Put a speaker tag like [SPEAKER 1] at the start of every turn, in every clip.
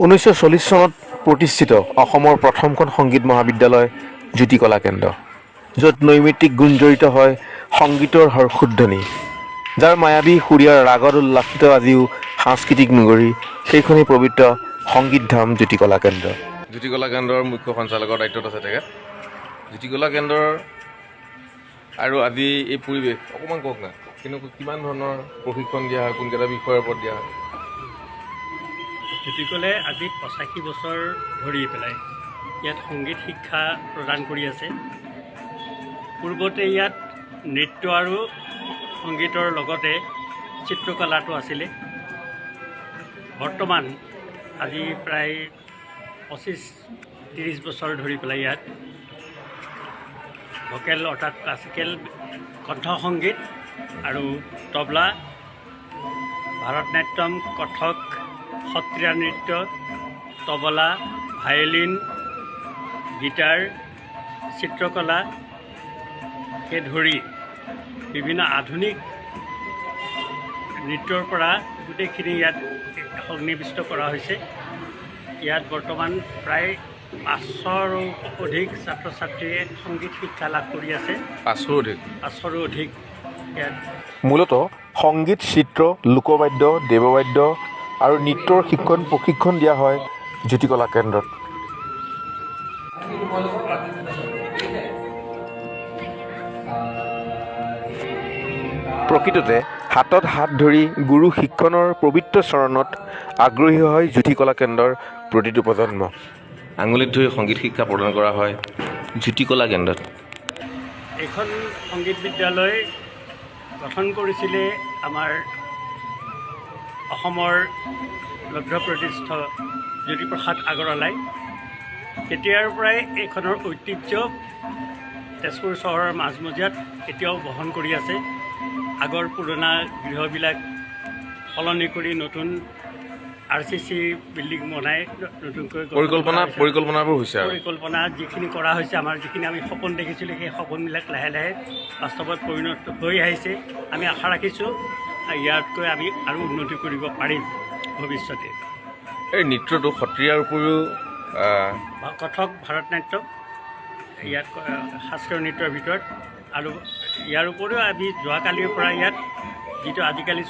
[SPEAKER 1] 1940 চনত প্ৰতিষ্ঠিত অসমৰ প্ৰথমখন সংগীত মহাবিদ্যালয় জ্যোতি কলা কেন্দ্ৰ, য'ত নৈমিত্তিক গুণ জড়িত হয় সংগীতৰ হৰ্ষোধ্বনি, যাৰ মায়াবী সুৰীয়াৰ ৰাগত উল্লাসিত আজিও সাংস্কৃতিক নগৰী, সেইখনেই পবিত্ৰ সংগীত ধাম জ্যোতি কলা কেন্দ্ৰ। জ্যোতি কলা কেন্দ্ৰৰ মুখ্য সঞ্চালকৰ দায়িত্বত আছে তেখেত। জ্যোতি কলা কেন্দ্ৰৰ আৰু আজি এই পৰিৱেশ অকণমান কওক না, কেনেকুৱা কিমান ধৰণৰ প্ৰশিক্ষণ দিয়া হয়, কোনকেইটা বিষয়ৰ ওপৰত দিয়া হয়?
[SPEAKER 2] জ্যোতি কলাই আজি 85 বছৰ ধৰি পেলাই ইয়াত সংগীত শিক্ষা প্ৰদান কৰি আছে। পূৰ্বতে ইয়াত নৃত্য আৰু সংগীতৰ লগতে চিত্ৰকলাটো আছিলে। বৰ্তমান আজি প্ৰায় 25-30 বছৰ ধৰি পেলাই ইয়াত ভোকেল অৰ্থাৎ ক্লাছিকেল কণ্ঠসংগীত আৰু তবলা, ভাৰতনাট্যম, কথক, সত্ৰীয়া নৃত্য, তবলা, ভায়লিন, গীটাৰ, চিত্ৰকলাকে ধৰি বিভিন্ন আধুনিক নৃত্যৰ পৰা গোটেইখিনি ইয়াত সন্নিৱিষ্ট কৰা হৈছে। ইয়াত বৰ্তমান প্ৰায় 500ৰো অধিক ছাত্ৰ ছাত্ৰীয়ে সংগীত শিক্ষা লাভ কৰি আছে। 500ৰো অধিক ইয়াত
[SPEAKER 1] মূলতঃ সংগীত, চিত্ৰ, লোকবাদ্য, দেৱবাদ্য আৰু নৃত্যৰ প্ৰশিক্ষণ দিয়া হয় জ্যোতি কলা কেন্দ্ৰত। প্ৰকৃততে হাতত হাত ধৰি গুৰু শিক্ষণৰ পবিত্ৰ চৰণত আগ্ৰহী হয় জ্যোতি কলা কেন্দ্ৰৰ প্ৰতিটো প্ৰজন্ম। আঙুলিত ধৰি সংগীত শিক্ষা প্ৰদান কৰা হয় জ্যোতি কলা কেন্দ্ৰত।
[SPEAKER 2] এইখন সংগীত বিদ্যালয় গঠন কৰিছিলে আমাৰ অসমৰ লভ্যপ্ৰতিষ্ঠ জ্যোতিপ্ৰসাদ আগৰৱালাই। তেতিয়াৰ পৰাই এইখনৰ ঐতিহ্য তেজপুৰ চহৰৰ মাজমজিয়াত এতিয়াও বহন কৰি আছে। আগৰ পুৰণা গৃহবিলাক সলনি কৰি নতুন RCC বিল্ডিং বনাই নতুনকৈ পৰিকল্পনা যিখিনি কৰা হৈছে, আমাৰ যিখিনি আমি সপোন দেখিছিলোঁ সেই সপোনবিলাক লাহে লাহে বাস্তৱত পৰিণত হৈ আহিছে। আমি আশা ৰাখিছোঁ ইয়াতকৈ আমি আৰু উন্নতি কৰিব পাৰিম ভৱিষ্যতে।
[SPEAKER 1] এই নৃত্যটো সত্ৰীয়াৰ উপৰিও
[SPEAKER 2] কথক, ভাৰতনাট্যম ইয়াত শাস্ত্ৰীয় নৃত্যৰ ভিতৰত, আৰু ইয়াৰ উপৰিও আমি যোৱাকালিৰ পৰা ইয়াত যিটো আজিকালি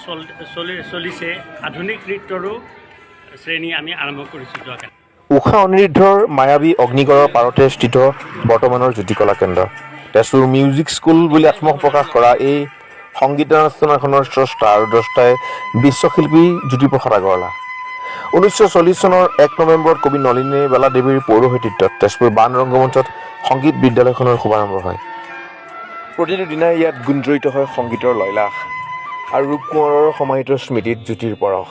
[SPEAKER 2] চলিছে আধুনিক নৃত্যৰো শ্ৰেণী আমি আৰম্ভ কৰিছোঁ যোৱাকালি।
[SPEAKER 1] উষা অনিৰুদ্ধৰ মায়াবী অগ্নিগড়ৰ পাৰতে স্থিত বৰ্তমানৰ জ্যোতি কলা কেন্দ্ৰ। তেজপুৰ মিউজিক স্কুল বুলি আত্মপ্ৰকাশ কৰা এই সংগীতানুষ্ঠানখনৰ স্ৰষ্টা আৰু দ্ৰষ্টাই বিশ্বশিল্পী জ্যোতিপ্ৰসাদ আগৰৱালা। 1940 চনৰ 1 নৱেম্বৰত কবি নলিনী বালা দেৱীৰ পৌৰোহিত্যত তেজপুৰ বাণ ৰংগমঞ্চত সংগীত বিদ্যালয়খনৰ শুভাৰম্ভ হয়। প্ৰতিটো দিনাই ইয়াত গুঞ্জৰিত হয় সংগীতৰ লয়লাস আৰু ৰূপ কোঁৱৰৰ সমাহিত স্মৃতিত জ্যোতিৰ পৰশ।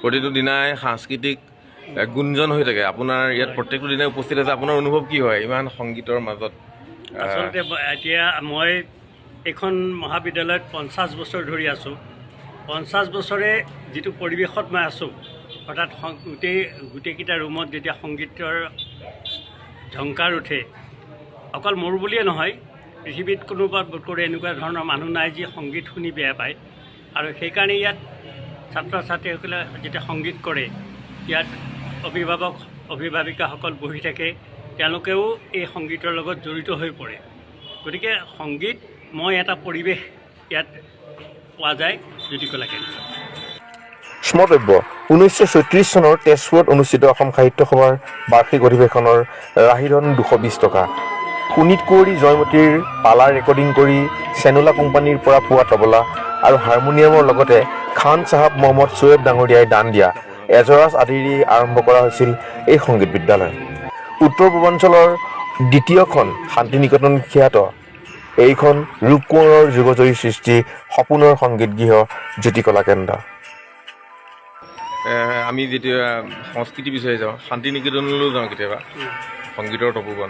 [SPEAKER 1] প্ৰতিটো দিনাই সাংস্কৃতিক গুঞ্জন হৈ থাকে। আপোনাৰ ইয়াত প্ৰত্যেকটো দিনাই উপস্থিত আছে, আপোনাৰ অনুভৱ কি হয় ইমান সংগীতৰ মাজত?
[SPEAKER 2] আচলতে এতিয়া মই এইখন মহাবিদ্যালয়ত 50 বছৰ ধৰি আছোঁ। 50 বছৰে যিটো পৰিৱেশত মই আছোঁ, অৰ্থাৎ গোটেইকেইটা ৰুমত যেতিয়া সংগীতৰ ঝংকাৰ উঠে, অকল মোৰ বুলিয়ে নহয়, পৃথিৱীত কোনোবা বোধকৰি এনেকুৱা ধৰণৰ মানুহ নাই যি সংগীত শুনি বেয়া পায়। আৰু সেইকাৰণে ইয়াত ছাত্ৰ ছাত্ৰীসকলে যেতিয়া সংগীত কৰে, ইয়াত অভিভাৱিকাসকল বহি থাকে, তেওঁলোকেও এই সংগীতৰ লগত জড়িত হৈ পৰে। গতিকে সংগীত এটা পৰিৱেশ ইয়াত পোৱা যায় জ্যোতি কলা কেন্দ্ৰত।
[SPEAKER 1] স্মৰ্তব্য 1936 চনৰ তেজপুৰত অনুষ্ঠিত অসম সাহিত্য সভাৰ বাৰ্ষিক অধিৱেশনৰ ৰাহিধন 220 টকা। সুনীত কুঁৱৰী জয়মতীৰ পালা ৰেকৰ্ডিং কৰি চেনুলা কোম্পানীৰ পৰা পোৱা তবলা আৰু হাৰমনিয়ামৰ লগতে খান চাহাব মহম্মদ চৈয়দ ডাঙৰীয়াই দান দিয়া এজৰাজ আদিৰে আৰম্ভ কৰা হৈছিল এই সংগীত বিদ্যালয়। উত্তৰ পূৰ্বাঞ্চলৰ দ্বিতীয়খন শান্তিনিকেতন খ্যাত এইখন ৰূপ কোঁৱৰৰ যুগজয়ী সৃষ্টি সপোনৰ সংগীত গৃহ জ্যোতি কলা কেন্দ্ৰ। আমি যেতিয়া সংস্কৃতি বিচাৰি যাওঁ, শান্তিনিকেতনলৈও যাওঁ কেতিয়াবা, সংগীতৰ তপোবন,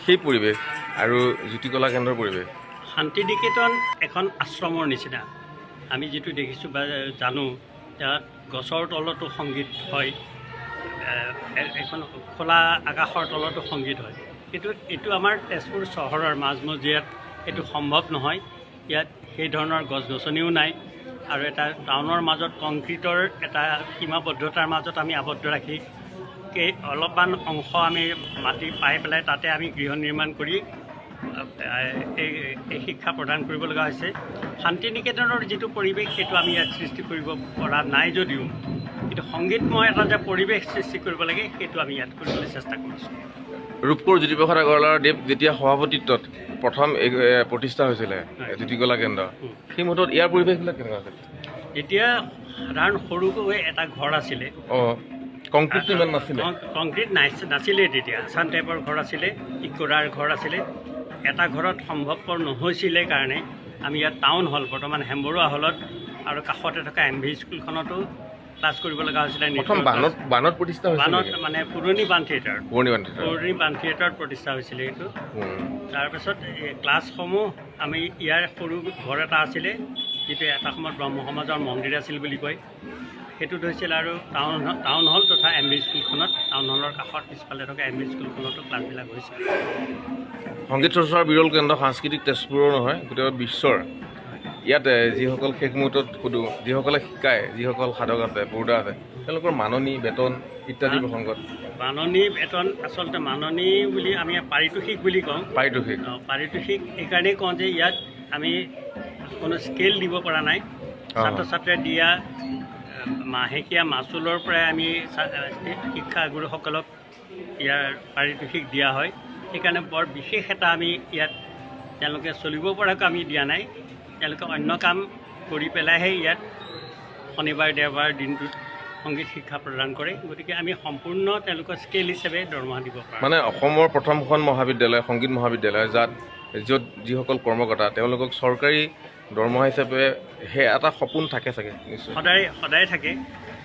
[SPEAKER 1] সেই পৰিৱেশ আৰু জ্যোতি কলা কেন্দ্ৰৰ পৰিৱেশ।
[SPEAKER 2] শান্তিনিকেতন এখন আশ্ৰমৰ নিচিনা। আমি যিটো দেখিছোঁ বা জানো, তাত গছৰ তলতো সংগীত হয়, এখন খোলা আকাশৰ তলতো সংগীত হয়। এইটো আমাৰ তেজপুৰ চহৰৰ মাজমজিয়াত এইটো সম্ভৱ নহয়। ইয়াত সেই ধৰণৰ গছ গছনিও নাই আৰু এটা টাউনৰ মাজত কংক্ৰিটৰ এটা সীমাবদ্ধতাৰ মাজত আমি আবদ্ধ ৰাখি অলপমান অংশ আমি মাটি পাই পেলাই তাতে আমি গৃহ নিৰ্মাণ কৰি এই শিক্ষা প্ৰদান কৰিব লগা হৈছে। শান্তি নিকেতনৰ যিটো পৰিৱেশ সেইটো আমি ইয়াত সৃষ্টি কৰিব পৰা নাই যদিও কিন্তু সংগীতময় এটা যে পৰিৱেশ সৃষ্টি কৰিব লাগে সেইটো আমি ইয়াত কৰিবলৈ চেষ্টা কৰিছোঁ।
[SPEAKER 3] ৰূপকোঁৱৰ জ্যোতিপ্ৰসাদ আগৰৱালাদেৱ যেতিয়া সভাপতিত্বত প্ৰথম প্ৰতিষ্ঠা হৈছিলে জ্যোতিকলা কেন্দ্ৰ, সেই মুহূৰ্তত ইয়াৰ পৰিৱেশবিলাক কেনেকুৱা আছিল?
[SPEAKER 2] এতিয়া সাধাৰণ সৰুকৈ এটা ঘৰ আছিলে।
[SPEAKER 3] কংক্ৰিটটো ইমান নাছিলে,
[SPEAKER 2] কংক্ৰিট নাছিলেই তেতিয়া, আছাম টাইপৰ ঘৰ আছিলে, ইকোৰাৰ ঘৰ আছিলে। এটা ঘৰত সম্ভৱপৰ নহৈছিলে কাৰণে আমি ইয়াত টাউন হল, বৰ্তমান হেম্বৰুৱা হলত আৰু কাষতে থকা MV স্কুলখনতো ক্লাছ কৰিব লগা হৈছিলে।
[SPEAKER 3] বানত প্ৰতিষ্ঠা
[SPEAKER 2] বানত মানে পুৰণি বান থিয়েটাৰ,
[SPEAKER 3] পুৰণি
[SPEAKER 2] বান থিয়েটাৰত প্ৰতিষ্ঠা হৈছিলে এইটো। তাৰপিছত ক্লাছসমূহ আমি ইয়াৰ সৰু ঘৰ এটা আছিলে যিটো এটা সময়ত ব্ৰহ্ম সমাজৰ মন্দিৰ আছিল বুলি কয়, সেইটোত হৈছিল। আৰু টাউন হল তথা MV স্কুলখনত, টাউন হলৰ কাষত পিছফালে থকা MV স্কুলখনতো ক্লাছবিলাক হৈছিল।
[SPEAKER 3] সংগীত চৰ্চাৰ বিৰল কেন্দ্ৰ সাংস্কৃতিক তেজপুৰৰ নহয়, গোটেই বিশ্বৰ। ইয়াত যিসকল শেষ মুহূৰ্তত সুধোঁ, যিসকলে শিকায়, যিসকল সাধক আছে, বৰ্ডা আছে, তেওঁলোকৰ মাননি বেতন ইত্যাদি প্ৰসংগত।
[SPEAKER 2] মাননি বেতন আচলতে মাননি বুলি আমি পাৰিতোষিক বুলি কওঁ। পাৰিতোষিক এইকাৰণেই কওঁ যে ইয়াত আমি কোনো স্কেল দিব পৰা নাই। ছাত্ৰ ছাত্ৰীয়ে দিয়া মাহেকীয়া মাচুলৰ পৰাই আমি শিক্ষাগুৰুসকলক ইয়াৰ পাৰিতোষিক দিয়া হয়। সেইকাৰণে বৰ বিশেষ এটা আমি ইয়াত তেওঁলোকে চলিব পৰাকৈ আমি দিয়া নাই। তেওঁলোকে অন্য কাম কৰি পেলাইহে ইয়াত শনিবাৰ দেওবাৰ দিনটোত সংগীত শিক্ষা প্ৰদান কৰে। গতিকে আমি সম্পূৰ্ণ তেওঁলোকৰ স্কেল হিচাপে দৰমহা দিব পাৰোঁ।
[SPEAKER 3] মানে অসমৰ প্ৰথমখন মহাবিদ্যালয়, সংগীত মহাবিদ্যালয়, য'ত যিসকল কৰ্মকৰ্তা তেওঁলোকক চৰকাৰী দৰমহা হিচাপে সেই এটা সপোন থাকে চাগে নিশ্চয়,
[SPEAKER 2] সদায় থাকে।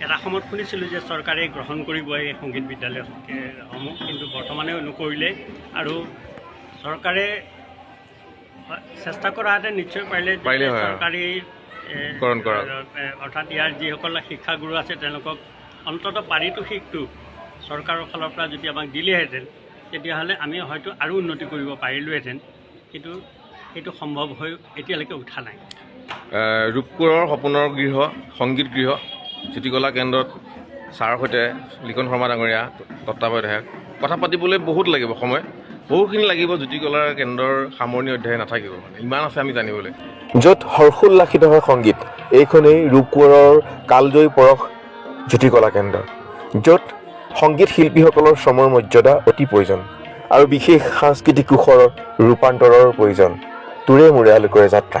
[SPEAKER 2] এটা সময়ত শুনিছিলোঁ যে চৰকাৰে গ্ৰহণ কৰিব এই সংগীত বিদ্যালয়সমূহ, কিন্তু বৰ্তমানেও নকৰিলে। আৰু চৰকাৰে চেষ্টা কৰাহেঁতেন নিশ্চয় পাৰিলে চৰকাৰী অৰ্থাৎ ইয়াৰ যিসকল শিক্ষাগুৰু আছে তেওঁলোকক অন্ততঃ পাৰিতোষিকটো চৰকাৰৰ ফালৰ পৰা যদি আমাক দিলেহেঁতেন তেতিয়াহ'লে আমি হয়তো আৰু উন্নতি কৰিব পাৰিলোহেঁতেন, কিন্তু সেইটো সম্ভৱ হৈ এতিয়ালৈকে উঠা নাই।
[SPEAKER 3] ৰূপকোঁৱৰৰ সপোনৰ গৃহ, সংগীত গৃহ জ্যোতিকলা কেন্দ্ৰত ছাৰৰ সৈতে লিখন শৰ্মা ডাঙৰীয়া তত্ত্বাৱধায়ক কথা পাতিবলৈ বহুত লাগিব, সময় বহুখিনি লাগিব। জ্যোতিকলা কেন্দ্ৰৰ সামৰণি অধ্যায় নাথাকিব, মানে ইমান আছে আমি জানিবলৈ।
[SPEAKER 1] য'ত হৰ্ষোল্লাসিত হয় সংগীত, এইখনেই ৰূপকোঁৱৰৰ কালজয়ী পৰশ জ্যোতিকলা কেন্দ্ৰ, য'ত সংগীত শিল্পীসকলৰ শ্ৰমৰ মৰ্যাদা অতি প্ৰয়োজন আৰু বিশেষ সাংস্কৃতিক কোষৰ ৰূপান্তৰৰ প্ৰয়োজন। তোৰে মোৰে আলোকৰে যাত্ৰা।